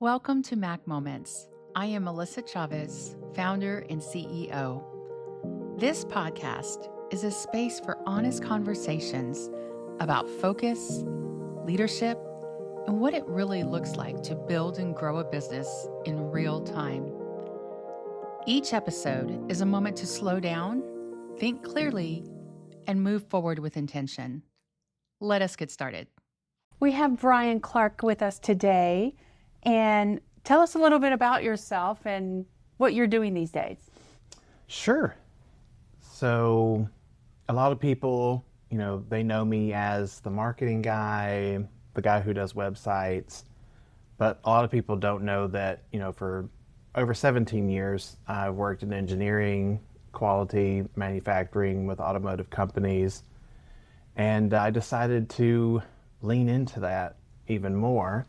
Welcome to Mac Moments. I am Melissa Chavez, founder and CEO. This podcast is a space for honest conversations about focus, leadership, and what it really looks like to build and grow a business in real time. Each episode is a moment to slow down, think clearly, and move forward with intention. Let us get started. We have Bryan Clark with us today, and tell us a little bit about yourself and what you're doing these days. Sure. So a lot of people, they know me as the marketing guy, the guy who does websites, but a lot of people don't know that, for over 17 years, I've worked in engineering, quality, manufacturing with automotive companies, and I decided to lean into that even more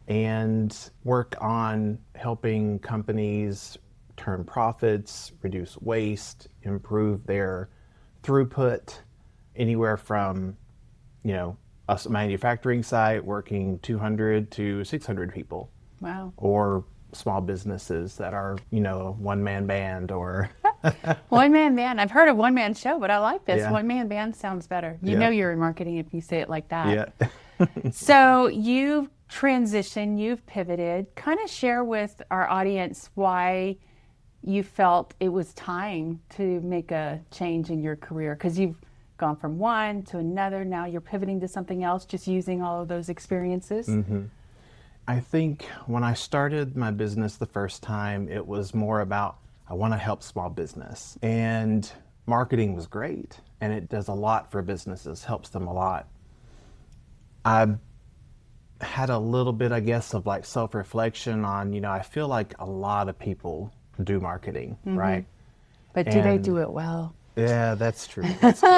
and work on helping companies turn profits, reduce waste, improve their throughput, anywhere from, a manufacturing site working 200 to 600 people. Wow. Or small businesses that are, a one-man band or... One-man band. I've heard of one-man show, but I like this. Yeah. One-man band sounds better. You Yeah. know you're in marketing if you say it like that. Yeah. So you've transitioned, you've pivoted. Kind of share with our audience why you felt it was time to make a change in your career, because you've gone from one to another. Now you're pivoting to something else, just using all of those experiences. Mm-hmm. I think when I started my business the first time, it was more about, I want to help small business. And marketing was great, and it does a lot for businesses, helps them a lot. I had a little bit, I guess, of like self-reflection on, I feel like a lot of people do marketing, Mm-hmm. right? But do they And- do it well? Yeah, that's true. That's true.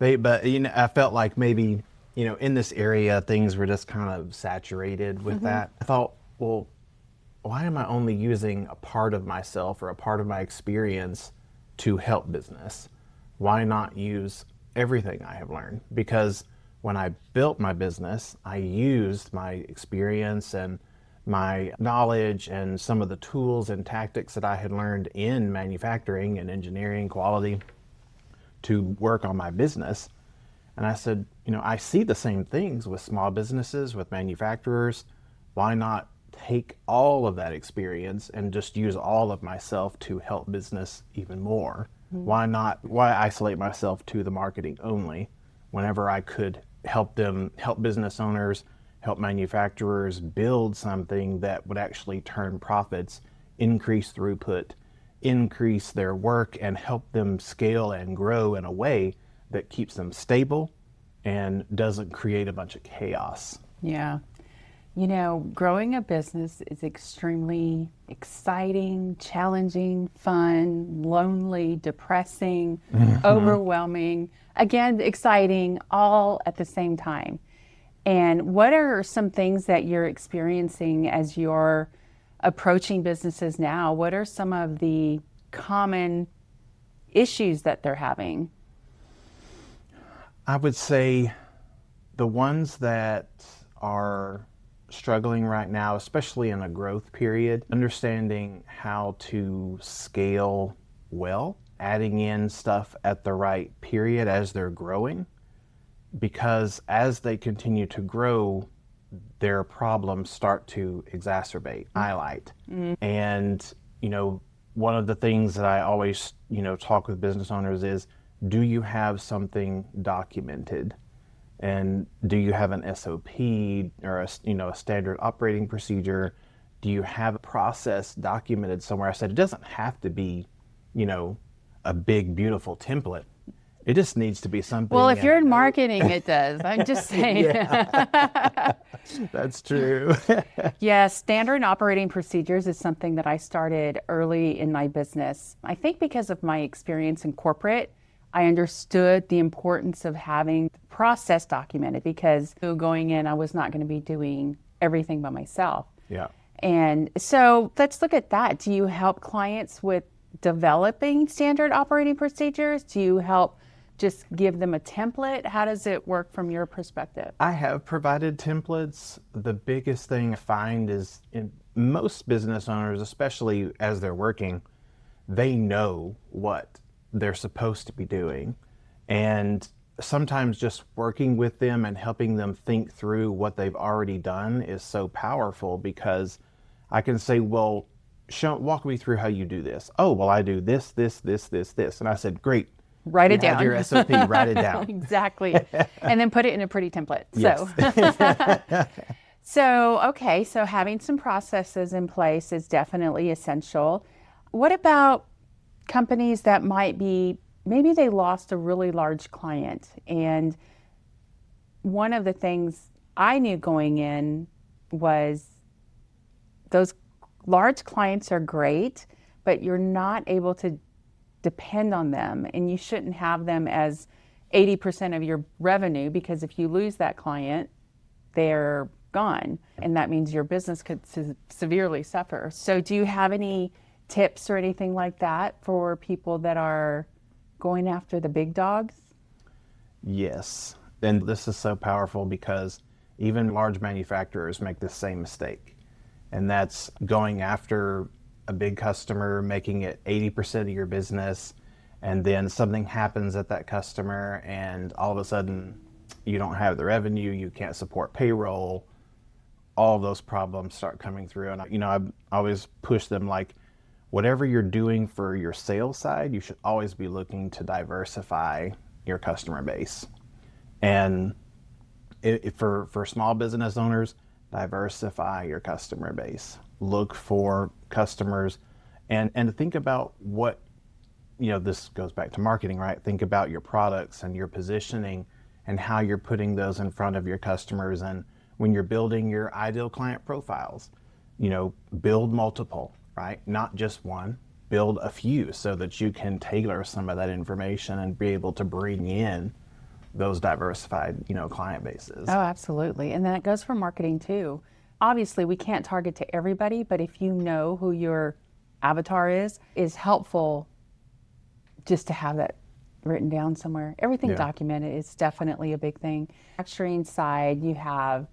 I felt like maybe, in this area, things were just kind of saturated with that. I thought, well, why am I only using a part of myself or a part of my experience to help business? Why not use everything I have learned? Because when I built my business, I used my experience and my knowledge and some of the tools and tactics that I had learned in manufacturing and engineering quality to work on my business. And I said, I see the same things with small businesses, with manufacturers. Why not take all of that experience and just use all of myself to help business even more? Mm-hmm. Why isolate myself to the marketing only whenever I could help business owners, help manufacturers build something that would actually turn profits, increase throughput, increase their work, and help them scale and grow in a way that keeps them stable and doesn't create a bunch of chaos. Yeah. Growing a business is extremely exciting, challenging, fun, lonely, depressing, overwhelming. Again, exciting, all at the same time. And what are some things that you're experiencing as you're approaching businesses now? What are some of the common issues that they're having? I would say the ones that are struggling right now, especially in a growth period, understanding how to scale well, adding in stuff at the right period as they're growing, because as they continue to grow, their problems start to exacerbate, highlight. And, one of the things that I always, talk with business owners is, do you have something documented? And do you have an SOP or a standard operating procedure? Do you have a process documented somewhere? I said, it doesn't have to be, a big, beautiful template. It just needs to be something. Well, if you're in marketing, it does. I'm just saying. That's true. Yeah, standard operating procedures is something that I started early in my business. I think because of my experience in corporate, I understood the importance of having the process documented, because going in, I was not going to be doing everything by myself. Yeah. And so let's look at that. Do you help clients with developing standard operating procedures? Do you help just give them a template? How does it work from your perspective? I have provided templates. The biggest thing I find is in most business owners, especially as they're working, they know what they're supposed to be doing. And sometimes just working with them and helping them think through what they've already done is so powerful, because I can say, well, walk me through how you do this. Oh, well, I do this. And I said, great. Write it You have down. your SOP, write it down. Exactly. And then put it in a pretty template. Yes. So having some processes in place is definitely essential. What about companies that maybe they lost a really large client? And one of the things I knew going in was those large clients are great, but you're not able to depend on them, and you shouldn't have them as 80% of your revenue, because if you lose that client, they're gone, and that means your business could severely suffer. So do you have any tips or anything like that for people that are going after the big dogs? Yes. And this is so powerful, because even large manufacturers make the same mistake. And that's going after a big customer, making it 80% of your business, and then something happens at that customer and all of a sudden you don't have the revenue, you can't support payroll, all of those problems start coming through. And I always push them, like, whatever you're doing for your sales side, you should always be looking to diversify your customer base. And for small business owners, diversify your customer base. Look for customers and think about what, this goes back to marketing, right? Think about your products and your positioning and how you're putting those in front of your customers. And when you're building your ideal client profiles, build multiple, right? Not just one, build a few, so that you can tailor some of that information and be able to bring in those diversified, client bases. Oh, absolutely. And then it goes for marketing too. Obviously, we can't target to everybody, but if you know who your avatar is helpful just to have that written down somewhere. Everything documented is definitely a big thing. Manufacturing side, you have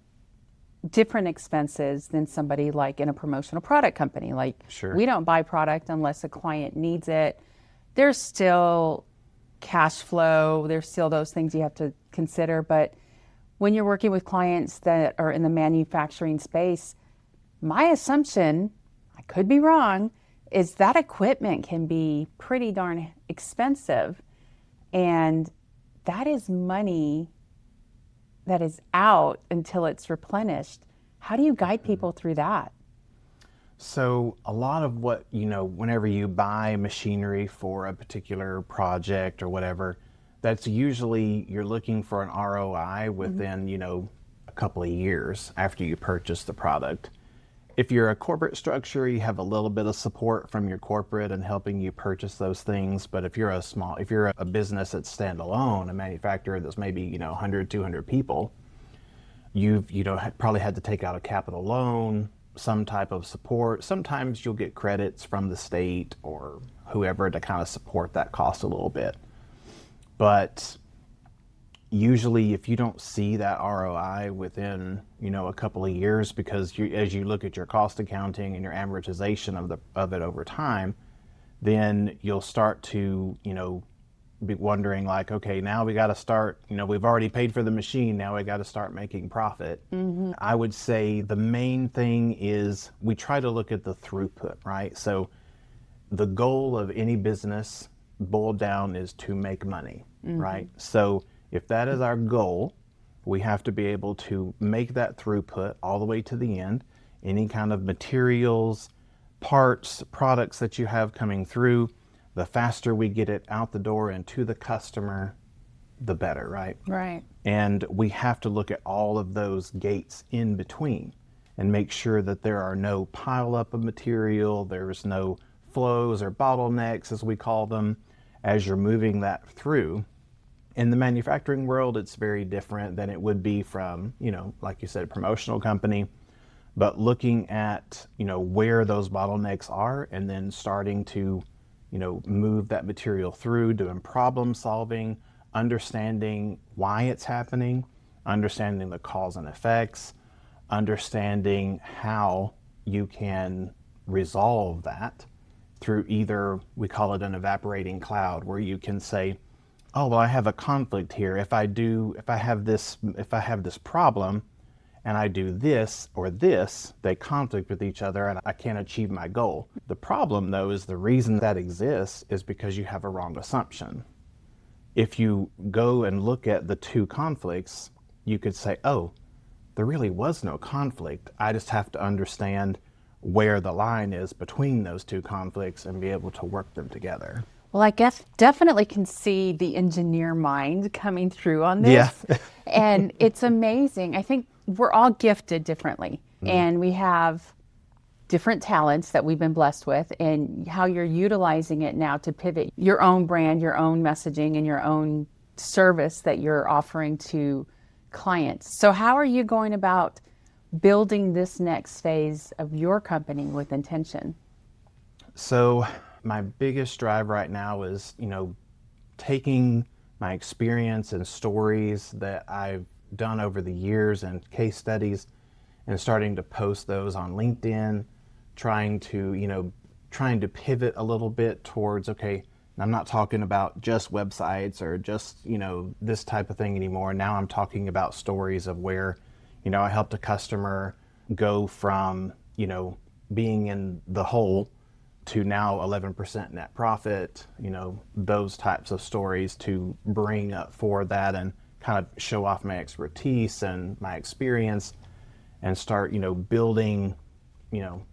different expenses than somebody like in a promotional product company. Like, Sure. We don't buy product unless a client needs it. There's still cash flow. There's still those things you have to consider. But when you're working with clients that are in the manufacturing space, my assumption, I could be wrong, is that equipment can be pretty darn expensive. And that is money that is out until it's replenished. How do you guide people through that? So a lot of what, whenever you buy machinery for a particular project or whatever, that's usually you're looking for an ROI within, a couple of years after you purchase the product. If you're a corporate structure, you have a little bit of support from your corporate and helping you purchase those things. But if you're a business that's standalone, a manufacturer that's maybe, 100, 200 people, you've, probably had to take out a capital loan, some type of support. Sometimes you'll get credits from the state or whoever to kind of support that cost a little bit. But usually if you don't see that ROI within, a couple of years, because as you look at your cost accounting and your amortization of it over time, then you'll start to, be wondering, like, okay, now we got to start, we've already paid for the machine, now we got to start making profit. Mm-hmm. I would say the main thing is we try to look at the throughput, right? So the goal of any business boiled down is to make money, right? So if that is our goal, we have to be able to make that throughput all the way to the end. Any kind of materials, parts, products that you have coming through, the faster we get it out the door and to the customer, the better, right? Right. And we have to look at all of those gates in between and make sure that there are no pileup of material, there's no flows or bottlenecks, as we call them, as you're moving that through. In the manufacturing world, it's very different than it would be from, like you said, a promotional company, but looking at, where those bottlenecks are and then starting to, move that material through, doing problem solving, understanding why it's happening, understanding the cause and effects, understanding how you can resolve that through either, we call it an evaporating cloud, where you can say, oh, well, I have a conflict here. If I have this problem and I do this or this, they conflict with each other and I can't achieve my goal. The problem, though, is the reason that exists is because you have a wrong assumption. If you go and look at the two conflicts, you could say, oh, there really was no conflict. I just have to understand where the line is between those two conflicts and be able to work them together. Well, I guess definitely can see the engineer mind coming through on this. Yeah. And it's amazing. I think we're all gifted differently, and we have different talents that we've been blessed with, and how you're utilizing it now to pivot your own brand, your own messaging, and your own service that you're offering to clients. So how are you going about building this next phase of your company with intention? So my biggest drive right now is, taking my experience and stories that I've done over the years and case studies and starting to post those on LinkedIn, trying to pivot a little bit towards, okay, I'm not talking about just websites or just, this type of thing anymore. Now I'm talking about stories of where, I helped a customer go from, being in the hole to now 11% net profit, those types of stories to bring up for that and kind of show off my expertise and my experience and start, building,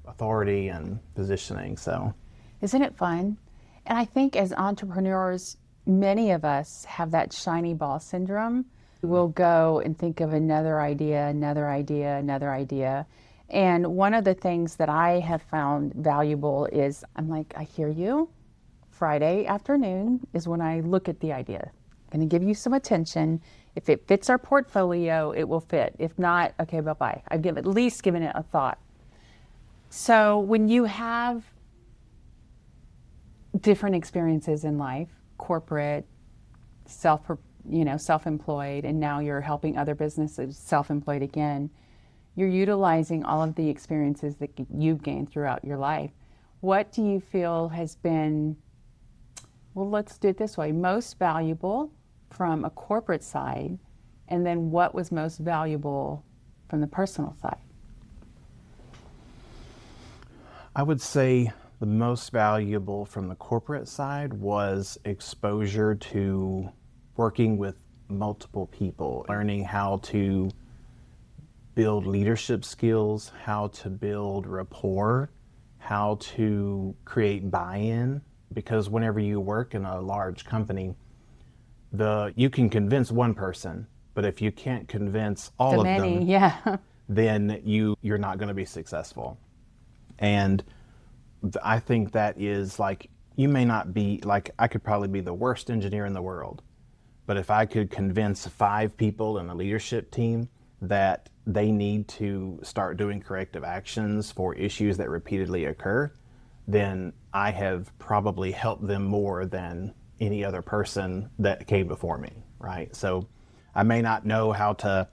authority and positioning. So, isn't it fun? And I think as entrepreneurs, many of us have that shiny ball syndrome. We'll go and think of another idea, another idea, another idea. And one of the things that I have found valuable is I'm like, I hear you. Friday afternoon is when I look at the idea. I'm going to give you some attention. If it fits our portfolio, it will fit. If not, okay, bye-bye. I've at least given it a thought. So when you have different experiences in life, corporate, self-employed, and now you're helping other businesses self-employed again, you're utilizing all of the experiences that you've gained throughout your life. What do you feel has been, well, let's do it this way, most valuable from a corporate side, and then what was most valuable from the personal side? I would say the most valuable from the corporate side was exposure to working with multiple people, learning how to build leadership skills, how to build rapport, how to create buy-in. Because whenever you work in a large company, you can convince one person, but if you can't convince all of them, yeah. then you're not going to be successful. And I think that is like, you may not be, like, I could probably be the worst engineer in the world, but if I could convince 5 people in a leadership team that they need to start doing corrective actions for issues that repeatedly occur, then I have probably helped them more than any other person that came before me, right? So I may not know how to,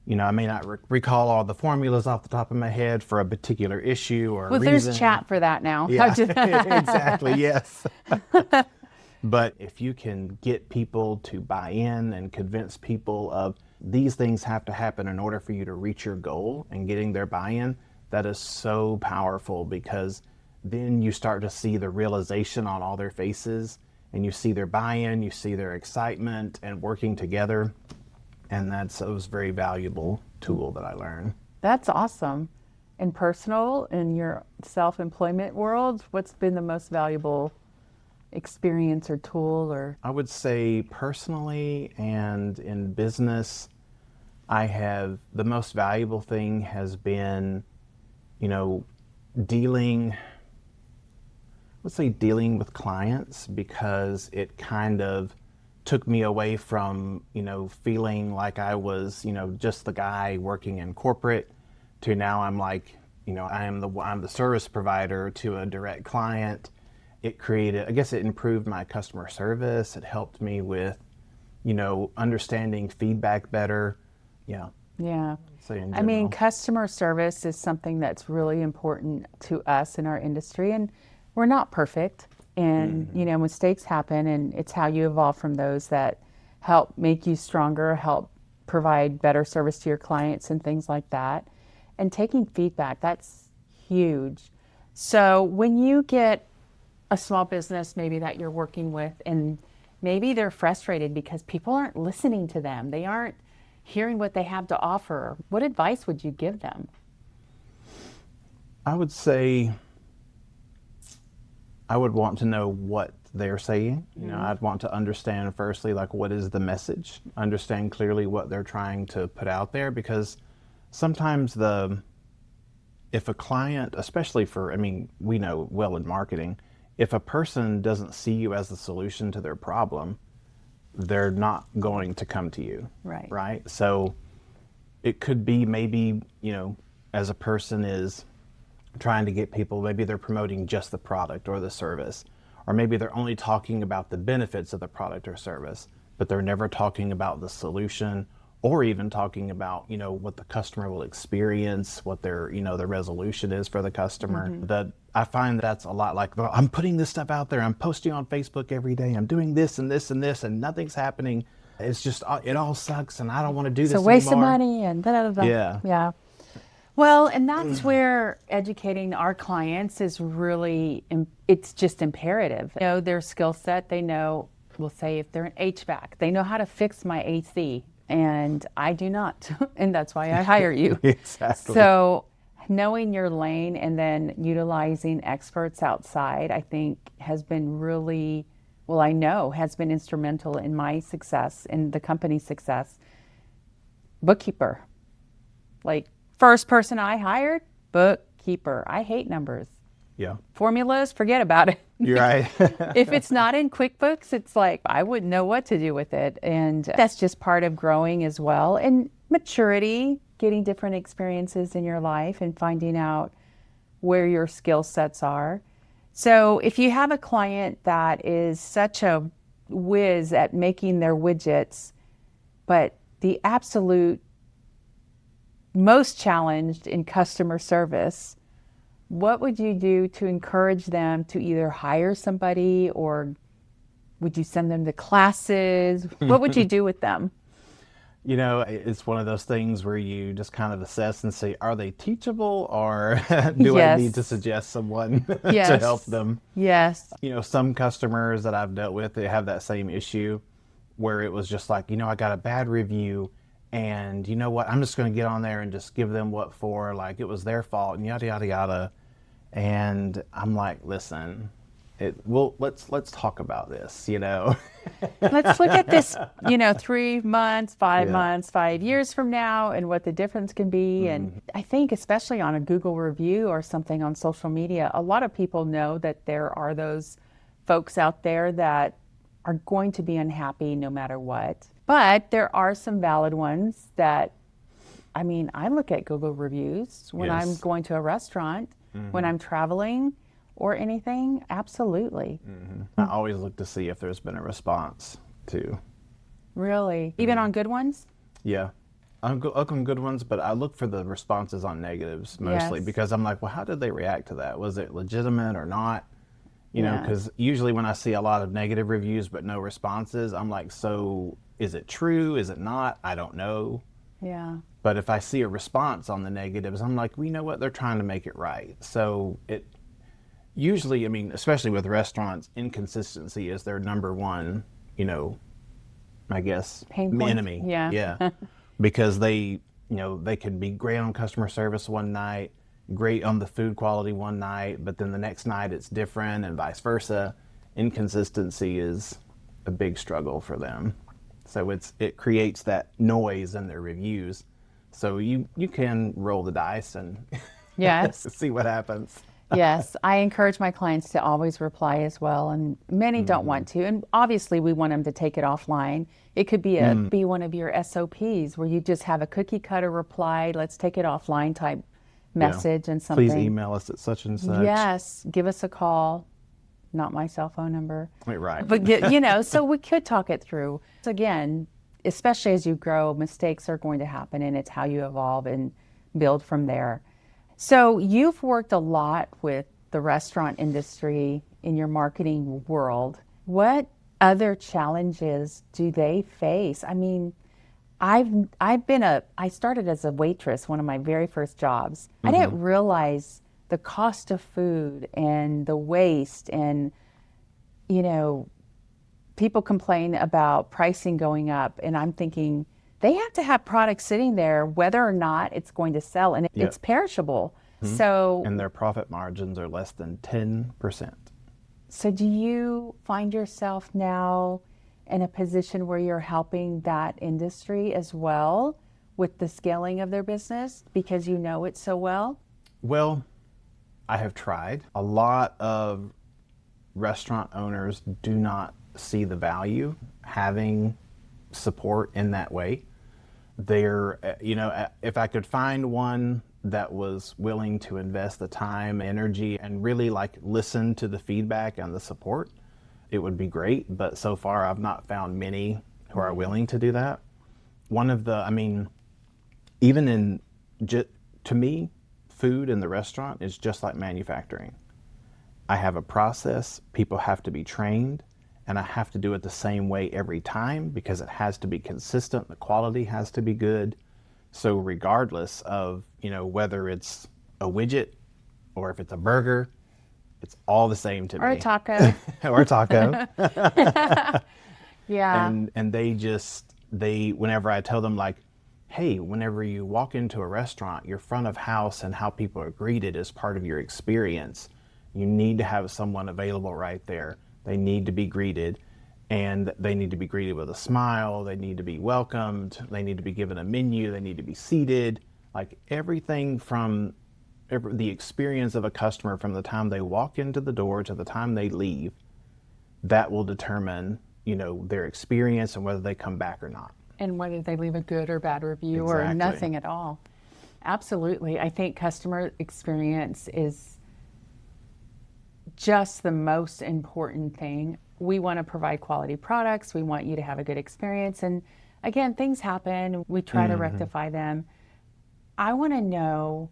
I may not recall all the formulas off the top of my head for a particular issue or well, reason. There's chat for that now. Yeah, exactly, yes. But if you can get people to buy in and convince people of these things have to happen in order for you to reach your goal and getting their buy-in, that is so powerful, because then you start to see the realization on all their faces and you see their buy-in, you see their excitement and working together. And it was a very valuable tool that I learned. That's awesome. And personal, in your self-employment world, what's been the most valuable experience or tool? Or I would say personally and in business, the most valuable thing has been, dealing with clients, because it kind of took me away from, feeling like I was, just the guy working in corporate, to now I'm like, I'm the service provider to a direct client. It improved my customer service. It helped me with, understanding feedback better. Yeah. Yeah. So in I mean, general. customer service is something that's really important to us in our industry, and we're not perfect. And, mistakes happen, and it's how you evolve from those that help make you stronger, help provide better service to your clients and things like that. And taking feedback, that's huge. So when you get a small business maybe that you're working with, and maybe they're frustrated because people aren't listening to them, they aren't hearing what they have to offer, what advice would you give them? I would say I would want to know what they're saying. I'd want to understand firstly, like, what is the message? Understand clearly what they're trying to put out there, because sometimes if a client, especially we know well in marketing, if a person doesn't see you as the solution to their problem, they're not going to come to you. Right. Right. So it could be maybe, as a person is trying to get people, maybe they're promoting just the product or the service, or maybe they're only talking about the benefits of the product or service, but they're never talking about the solution, or even talking about, what the customer will experience, what their resolution is for the customer. That I find that's a lot like, well, I'm putting this stuff out there, I'm posting on Facebook every day, I'm doing this and this and this, and nothing's happening. It's just, it all sucks, and I don't want to do this anymore. It's a waste of money and da-da-da-da. Yeah. Yeah. Well, and that's where educating our clients is really, it's just imperative. They know their skill set. They know, we'll say if they're an HVAC, they know how to fix my AC, and I do not. And that's why I hire you. Exactly. So knowing your lane and then utilizing experts outside, I think has been really, I know has been instrumental in my success, in the company's success. Bookkeeper, like, first person I hired, bookkeeper. I hate numbers. Yeah. Formulas, forget about it. You're right. If it's not in QuickBooks, it's like, I wouldn't know what to do with it. And that's just part of growing as well. And maturity, getting different experiences in your life and finding out where your skill sets are. So if you have a client that is such a whiz at making their widgets, but the absolute most challenged in customer service, what would you do to encourage them to either hire somebody, or would you send them to classes? What would you do with them? It's one of those things where you just kind of assess and say, are they teachable, or do I need to suggest someone to help them? Yes. Some customers that I've dealt with, they have that same issue where it was just like, I got a bad review, and you know what, I'm just going to get on there and just give them what for, like it was their fault and yada, yada, yada. And I'm like, listen, let's talk about this, Let's look at this, 3 months, 5 months, 5 years from now, and what the difference can be. And I think especially on a Google review or something on social media, a lot of people know that there are those folks out there that are going to be unhappy no matter what. But there are some valid ones that, I look at Google reviews when I'm going to a restaurant, when I'm traveling or anything. Absolutely. I always look to see if there's been a response too. Really? Even on good ones? Yeah. I look on good ones, but I look for the responses on negatives mostly, because I'm like, well, how did they react to that? Was it legitimate or not? Because usually when I see a lot of negative reviews but no responses, I'm like, so is it true? Is it not? I don't know. Yeah. But if I see a response on the negatives, I'm like, well, you know what? They're trying to make it right. So it usually, especially with restaurants, inconsistency is their number one, I guess, pain point. Enemy. Yeah. Because they could be great on customer service one night, great on the food quality one night, but then the next night it's different, and vice versa. Inconsistency is a big struggle for them. So it creates that noise in their reviews. So you can roll the dice and see what happens. Yes, I encourage my clients to always reply as well, and many don't want to. And obviously, we want them to take it offline. It could be be one of your SOPs where you just have a cookie cutter reply, let's take it offline type message and something. Please email us at such and such. Yes, give us a call. not my cell phone number. Right. But, so we could talk it through. So again, especially as you grow, mistakes are going to happen, and it's how you evolve and build from there. So you've worked a lot with the restaurant industry in your marketing world. What other challenges do they face? I mean, I started as a waitress, one of my very first jobs. I didn't realize the cost of food and the waste, and, people complain about pricing going up, and I'm thinking they have to have products sitting there whether or not it's going to sell, and it's perishable. So, and their profit margins are less than 10%. So do you find yourself now in a position where you're helping that industry as well with the scaling of their business because you know it so well? Well, I have tried. A lot of restaurant owners do not see the value having support in that way. They're, if I could find one that was willing to invest the time, energy, and really listen to the feedback and the support, it would be great. But so far, I've not found many who are willing to do that. To me, food in the restaurant is just like manufacturing. I have a process, people have to be trained, and I have to do it the same way every time because it has to be consistent, the quality has to be good. So regardless of, whether it's a widget or if it's a burger, it's all the same to me. Or a taco. Or a taco. Yeah. And whenever I tell them hey, whenever you walk into a restaurant, your front of house and how people are greeted is part of your experience. You need to have someone available right there. They need to be greeted, and they need to be greeted with a smile. They need to be welcomed. They need to be given a menu. They need to be seated. Everything from the experience of a customer from the time they walk into the door to the time they leave, that will determine, their experience and whether they come back or not. And whether they leave a good or bad review or Exactly. nothing at all. Absolutely. I think customer experience is just the most important thing. We want to provide quality products. We want you to have a good experience. And again, things happen. We try to rectify them. I want to know,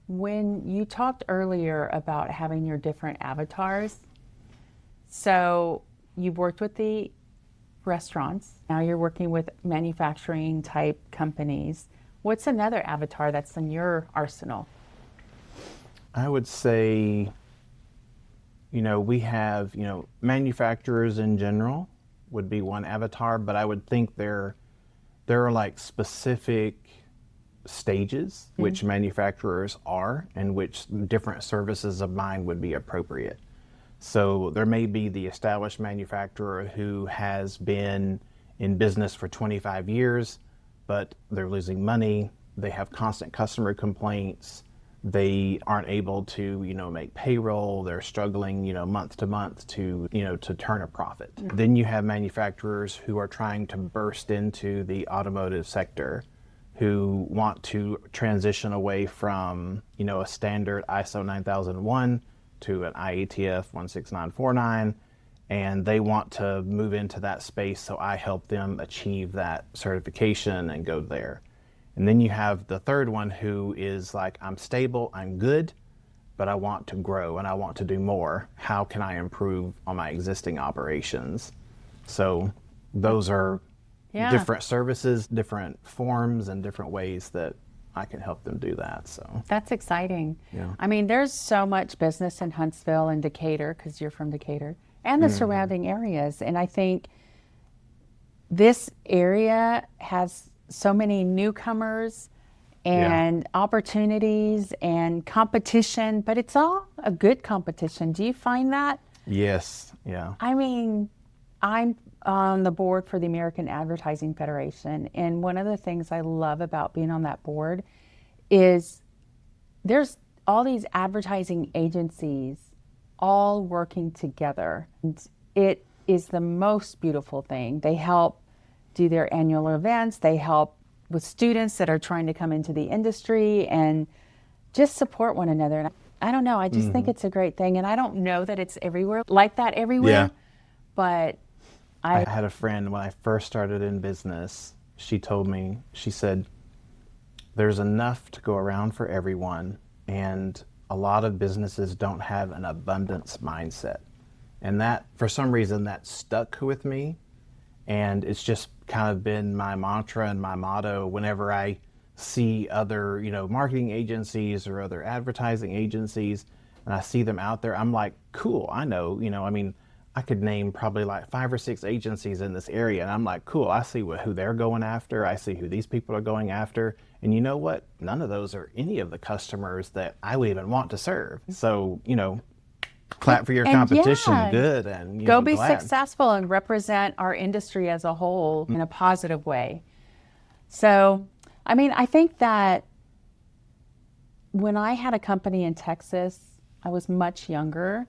when you talked earlier about having your different avatars, so you've worked with the restaurants, now you're working with manufacturing type companies. What's another avatar that's in your arsenal? I would say, we have, manufacturers in general would be one avatar, but I would think there are specific stages which manufacturers are and which different services of mine would be appropriate. So there may be the established manufacturer who has been in business for 25 years, but they're losing money. They have constant customer complaints. They aren't able to, make payroll. They're struggling, month to month to turn a profit. Then you have manufacturers who are trying to burst into the automotive sector, who want to transition away from, a standard ISO 9001 to an IATF 16949, and they want to move into that space, so I help them achieve that certification and go there. And then you have the third one who is I'm stable, I'm good, but I want to grow and I want to do more. How can I improve on my existing operations? So those are different services, different forms, and different ways that I can help them do that. So that's exciting. Yeah. I mean, there's so much business in Huntsville and Decatur, because you're from Decatur, and the surrounding areas. And I think this area has so many newcomers and opportunities and competition, but it's all a good competition. Do you find that? Yes, yeah. I mean, I'm on the board for the American Advertising Federation, and one of the things I love about being on that board is there's all these advertising agencies all working together. And it is the most beautiful thing. They help do their annual events. They help with students that are trying to come into the industry and just support one another. And I don't know. I just think it's a great thing. And I don't know that it's everywhere like that everywhere. But I had a friend when I first started in business. She told me, she said, there's enough to go around for everyone. And a lot of businesses don't have an abundance mindset. And that, for some reason, that stuck with me. And it's just kind of been my mantra and my motto whenever I see other, marketing agencies or other advertising agencies, and I see them out there, I'm like, cool, I know, I could name probably like 5 or 6 agencies in this area, and I'm like, cool, I see who they're going after, I see who these people are going after, and you know what? None of those are any of the customers that I would even want to serve. So, clap for your competition, good, and go be glad. successful and represent our industry as a whole in a positive way. So, I think that when I had a company in Texas, I was much younger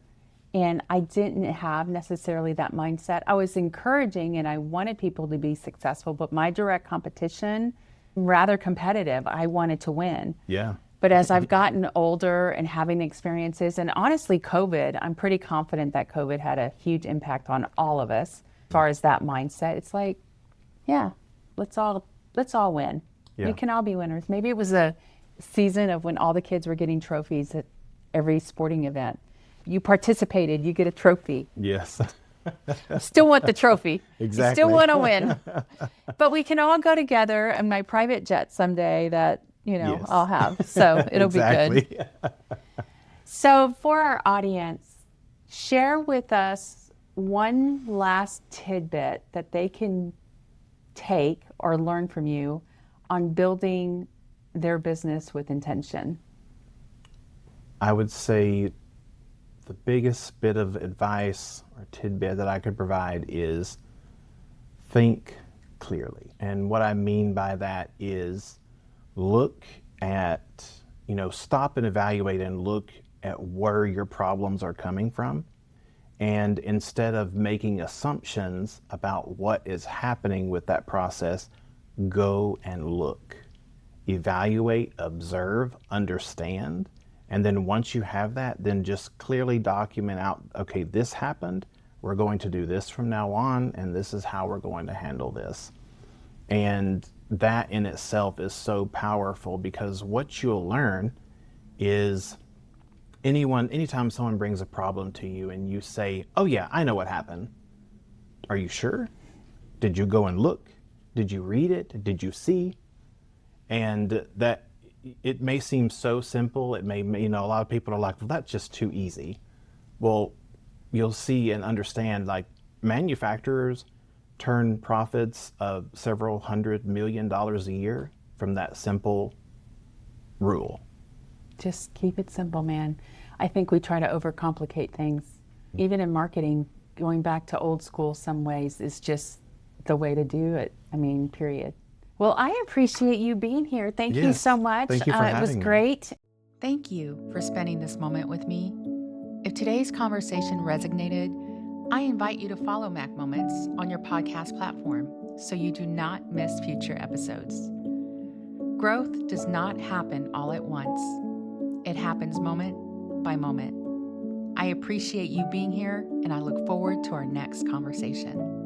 and I didn't have necessarily that mindset. I was encouraging and I wanted people to be successful, but my direct competition, rather competitive. I wanted to win. Yeah. But as I've gotten older and having experiences, and honestly, COVID, I'm pretty confident that COVID had a huge impact on all of us as far as that mindset. It's like, yeah, let's all win. Yeah. We can all be winners. Maybe it was a season of when all the kids were getting trophies at every sporting event. You participated, you get a trophy. Yes. Still want the trophy. Exactly. You still want to win. But we can all go together in my private jet someday that Yes. I'll have. So it'll be good. So for our audience, share with us one last tidbit that they can take or learn from you on building their business with intention. I would say the biggest bit of advice or tidbit that I could provide is think clearly. And what I mean by that is look at, stop and evaluate and look at where your problems are coming from. And instead of making assumptions about what is happening with that process, go and look, evaluate, observe, understand. And then once you have that, then just clearly document out, okay, this happened, we're going to do this from now on, and this is how we're going to handle this. And that in itself is so powerful, because what you'll learn is anytime someone brings a problem to you and you say, oh yeah, I know what happened. Are you sure? Did you go and look? Did you read it? Did you see? And that it may seem so simple. It may, a lot of people are like, well, that's just too easy. Well, you'll see and understand, like, manufacturers turn profits of several $100 million a year from that simple rule. Just keep it simple, man. I think we try to overcomplicate things. Even in marketing, going back to old school some ways is just the way to do it. Period. Well, I appreciate you being here. Thank you so much. Thank you for having me. It was great. Thank you for spending this moment with me. If today's conversation resonated, I invite you to follow Mac Moments on your podcast platform so you do not miss future episodes. Growth does not happen all at once. It happens moment by moment. I appreciate you being here, and I look forward to our next conversation.